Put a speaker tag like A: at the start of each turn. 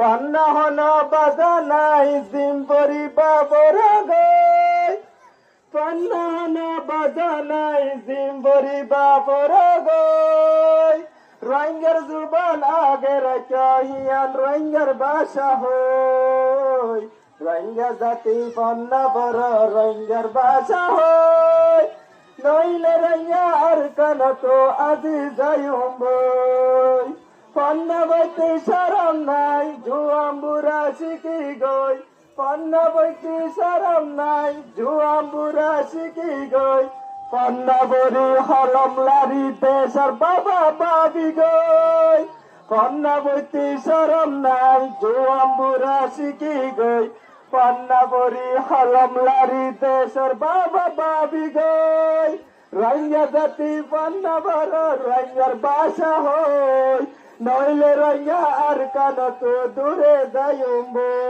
A: পান্না হন বাধা নাই জিম্বরি বাবর গই পান্না হন বাধা নাই জিম্বরি বাবর গই রোহিঙ্গার জুবান আগে রাখিয়ান রোহিঙ্গার ভাষা হই রোহিঙ্গা জাতি পান্না বড় রোহিঙ্গার ভাষা হই নইলে রোহিঙ্গা আর কেন তো আজি যাইম বই পান্না বইতে শরম নাই জুয়াম্বুরা শিখি গই পান্না বইতে শরম নাই জুয়াম্বুরা শিখি গই পান্না বরি হলম লারি দেশর বাবা বাবি গই পান্না বইতে শরম নাই জুয়াম্বুরা শিখি গই পান্না বরি হলম লারি দেশর বাবা বাবি গই রোহিঙ্গা জাতি পান্না বড় রোহিঙ্গার ভাষা হই নইলে রোহিঙ্গা আর কেন তো দূরে যাইম বই।